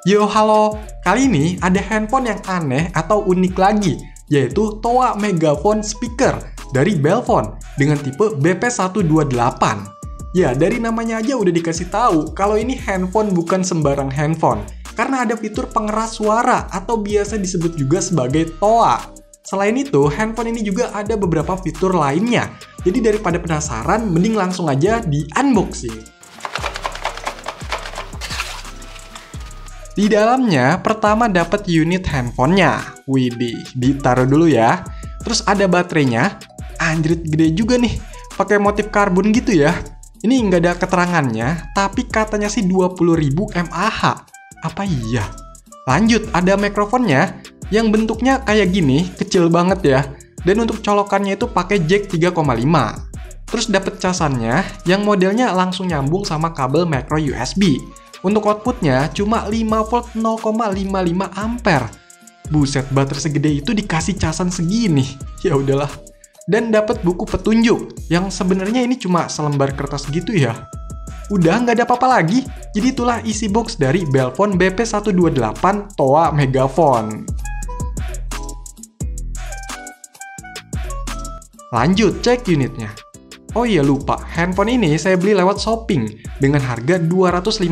Yo halo, kali ini ada handphone yang aneh atau unik lagi, yaitu Toa Megaphone Speaker dari Belphone dengan tipe BP128. Ya, dari namanya aja udah dikasih tahu kalau ini handphone bukan sembarang handphone, karena ada fitur pengeras suara atau biasa disebut juga sebagai Toa. Selain itu, handphone ini juga ada beberapa fitur lainnya. Jadi daripada penasaran, mending langsung aja di unboxing. Di dalamnya, pertama dapat unit handphonenya. Widih, ditaruh dulu ya. Terus ada baterainya. Anjrit, gede juga nih. Pakai motif karbon gitu ya. Ini nggak ada keterangannya, tapi katanya sih 20.000 mAh. Apa iya? Lanjut, ada mikrofonnya yang bentuknya kayak gini, kecil banget ya. Dan untuk colokannya itu pakai jack 3,5. Terus dapat casannya yang modelnya langsung nyambung sama kabel micro USB. Untuk outputnya cuma 5 volt 0,55 ampere. Buset, baterai segede itu dikasih casan segini. Ya udahlah. Dan dapat buku petunjuk yang sebenarnya ini cuma selembar kertas gitu ya. Udah nggak ada apa-apa lagi. Jadi itulah isi box dari Belphone BP128 Toa Megaphone. Lanjut cek unitnya. Oh iya lupa, handphone ini saya beli lewat shopping dengan harga 250.000.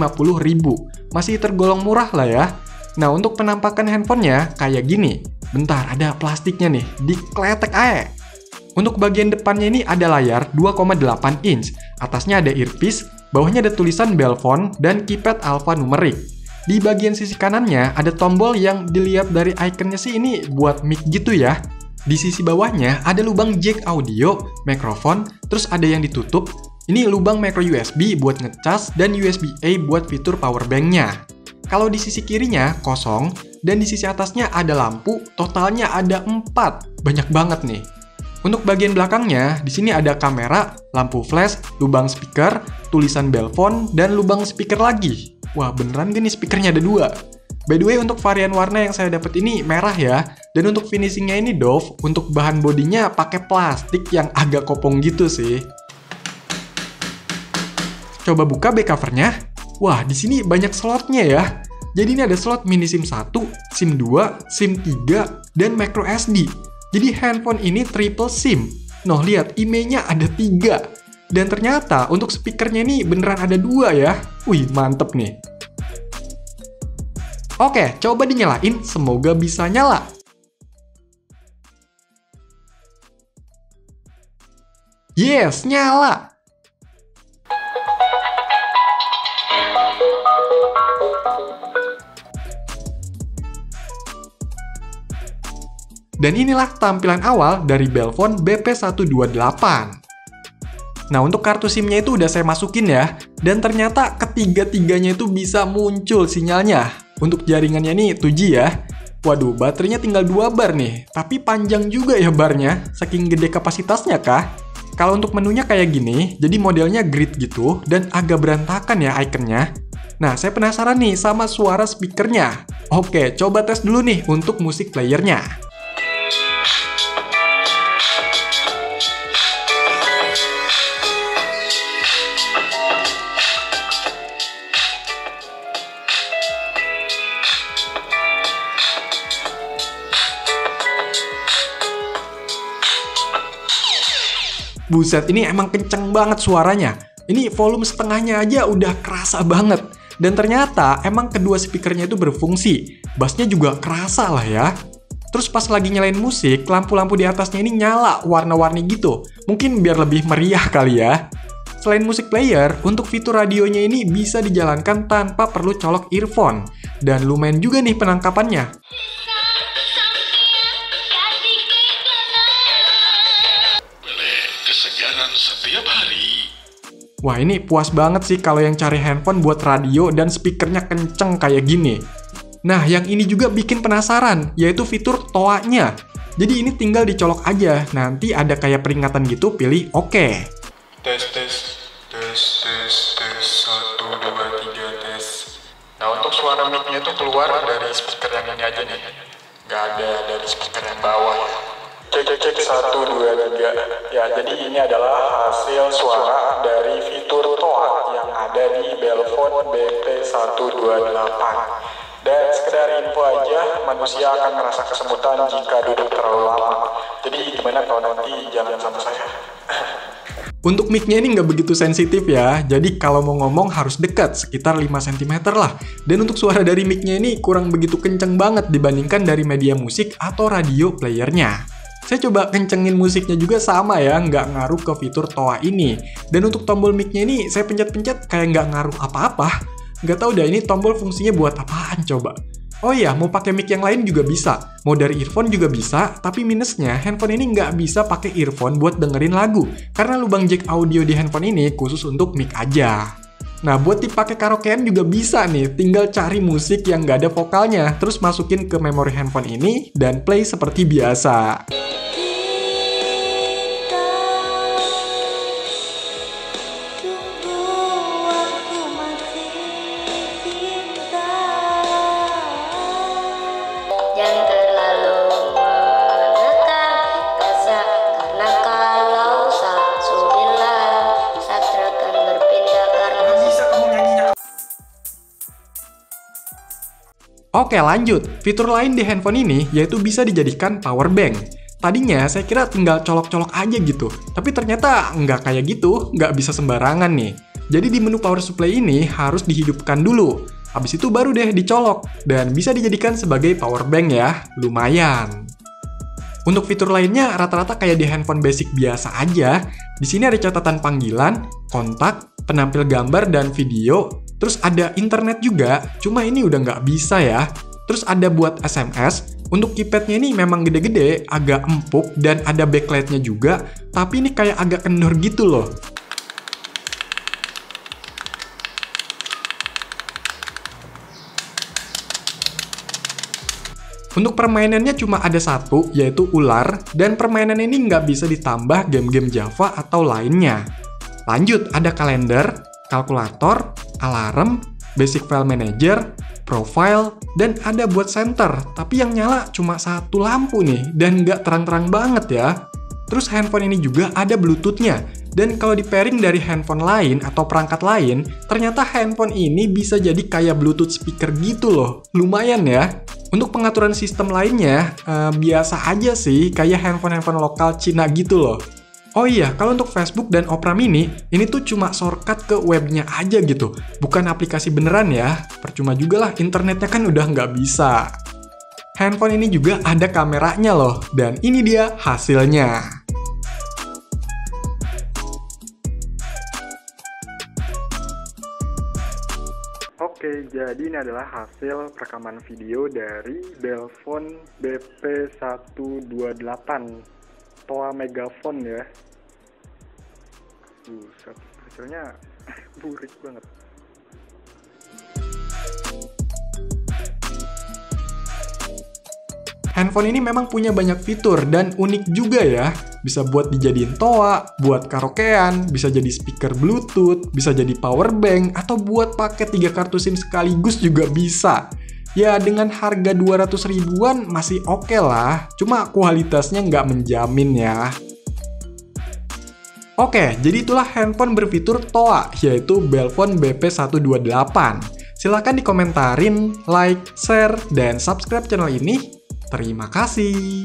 Masih tergolong murah lah ya. Nah untuk penampakan handphonenya kayak gini. Bentar, ada plastiknya nih, dikletek aja. Untuk bagian depannya ini ada layar 2,8 inch. Atasnya ada earpiece, bawahnya ada tulisan Belphone dan keypad alphanumerik. Di bagian sisi kanannya ada tombol yang dilihat dari ikonnya sih ini buat mic gitu ya. Di sisi bawahnya ada lubang jack audio, mikrofon, terus ada yang ditutup. Ini lubang micro USB buat ngecas dan USB-A buat fitur power bank-nya. Kalau di sisi kirinya kosong dan di sisi atasnya ada lampu, totalnya ada 4. Banyak banget nih. Untuk bagian belakangnya, di sini ada kamera, lampu flash, lubang speaker, tulisan Belphone, dan lubang speaker lagi. Wah, beneran gak nih speakernya ada 2? By the way, untuk varian warna yang saya dapat ini merah ya. Dan untuk finishingnya ini doff, untuk bahan bodinya pakai plastik yang agak kopong gitu sih. Coba buka back covernya. Wah, di sini banyak slotnya ya. Jadi ini ada slot mini SIM 1, SIM 2, SIM 3, dan micro SD. Jadi handphone ini triple SIM. Noh, lihat, IMEI-nya ada 3. Dan ternyata untuk speakernya ini beneran ada 2 ya. Wih, mantep nih. Oke, coba dinyalain, semoga bisa nyala. Yes, nyala! Dan inilah tampilan awal dari Belphone BP128. Nah, untuk kartu SIM-nya itu udah saya masukin ya. Dan ternyata ketiga-tiganya itu bisa muncul sinyalnya. Untuk jaringannya nih 2G ya. Waduh, baterainya tinggal 2 bar nih. Tapi panjang juga ya barnya. Saking gede kapasitasnya kah? Kalau untuk menunya kayak gini, jadi modelnya grid gitu. Dan agak berantakan ya ikonnya. Nah, saya penasaran nih sama suara speakernya. Oke, coba tes dulu nih untuk musik playernya. Buset, ini emang kenceng banget suaranya. Ini volume setengahnya aja udah kerasa banget. Dan ternyata emang kedua speakernya itu berfungsi. Bassnya juga kerasa lah ya. Terus pas lagi nyalain musik, lampu-lampu di atasnya ini nyala warna-warni gitu. Mungkin biar lebih meriah kali ya. Selain musik player, untuk fitur radionya ini bisa dijalankan tanpa perlu colok earphone. Dan lumayan juga nih penangkapannya. Setiap hari. Wah, ini puas banget sih kalau yang cari handphone buat radio dan speakernya kenceng kayak gini. Nah, yang ini juga bikin penasaran, yaitu fitur toanya. Jadi ini tinggal dicolok aja, nanti ada kayak peringatan gitu, pilih oke. Tes, 1, 2, 3, tes. Nah, untuk suara mic-nya itu keluar dari speaker yang ini aja nih. Nggak ada dari speaker yang bawah ya. Cek 1, 2, 3. Ya, jadi ini adalah hasil suara dari fitur Toa yang ada di Belphone BP128. Dan sekedar info aja, manusia akan merasa kesemutan jika duduk terlalu lama. Jadi gimana kalau nanti jalan sama saya? Untuk mic-nya ini nggak begitu sensitif ya, jadi kalau mau ngomong harus dekat, sekitar 5 cm lah. Dan untuk suara dari mic-nya ini kurang begitu kenceng banget dibandingkan dari media musik atau radio playernya. Saya coba kencengin musiknya juga sama ya, nggak ngaruh ke fitur TOA ini. Dan untuk tombol mic-nya ini saya pencet-pencet kayak nggak ngaruh apa-apa. Nggak tahu dah ini tombol fungsinya buat apaan coba. Oh iya, mau pakai mic yang lain juga bisa. Mau dari earphone juga bisa, tapi minusnya handphone ini nggak bisa pakai earphone buat dengerin lagu. Karena lubang jack audio di handphone ini khusus untuk mic aja. Nah, buat dipakai karaokean juga bisa nih. Tinggal cari musik yang nggak ada vokalnya, terus masukin ke memori handphone ini, dan play seperti biasa. Jangan terlalu menekan rasa, karena kalau salah subilah sastra akan berpindah karena bisa kamu nyanyinya. Oke lanjut, fitur lain di handphone ini yaitu bisa dijadikan power bank. Tadinya saya kira tinggal colok-colok aja gitu, tapi ternyata nggak kayak gitu, nggak bisa sembarangan nih. Jadi di menu power supply ini harus dihidupkan dulu. Habis itu baru deh dicolok, dan bisa dijadikan sebagai power bank ya, lumayan. Untuk fitur lainnya rata-rata kayak di handphone basic biasa aja. Di sini ada catatan panggilan, kontak, penampil gambar dan video, terus ada internet juga, cuma ini udah nggak bisa ya. Terus ada buat SMS, untuk keypadnya ini memang gede-gede, agak empuk, dan ada backlightnya juga, tapi ini kayak agak kendor gitu loh. Untuk permainannya cuma ada satu, yaitu ular, dan permainan ini nggak bisa ditambah game-game Java atau lainnya. Lanjut, ada kalender, kalkulator, alarm, basic file manager, profile, dan ada buat center, tapi yang nyala cuma satu lampu nih, dan nggak terang-terang banget ya. Terus handphone ini juga ada Bluetooth-nya, dan kalau di pairing dari handphone lain atau perangkat lain, ternyata handphone ini bisa jadi kayak Bluetooth speaker gitu loh, lumayan ya. Untuk pengaturan sistem lainnya, biasa aja sih, kayak handphone-handphone lokal Cina gitu loh. Oh iya, kalau untuk Facebook dan Opera Mini, ini tuh cuma shortcut ke webnya aja gitu, bukan aplikasi beneran ya. Percuma juga lah, internetnya kan udah nggak bisa. Handphone ini juga ada kameranya loh, dan ini dia hasilnya. Oke, jadi ini adalah hasil rekaman video dari Belphone BP128 TOA Megaphone ya. Buset, hasilnya burik banget. Handphone ini memang punya banyak fitur dan unik juga ya. Bisa buat dijadiin TOA, buat karaokean, bisa jadi speaker Bluetooth, bisa jadi power bank, atau buat pakai 3 kartu SIM sekaligus juga bisa. Ya dengan harga 200 ribuan masih oke lah, cuma kualitasnya nggak menjamin ya. Oke, jadi itulah handphone berfitur TOA, yaitu Belphone BP128. Silahkan dikomentarin, like, share, dan subscribe channel ini. Terima kasih.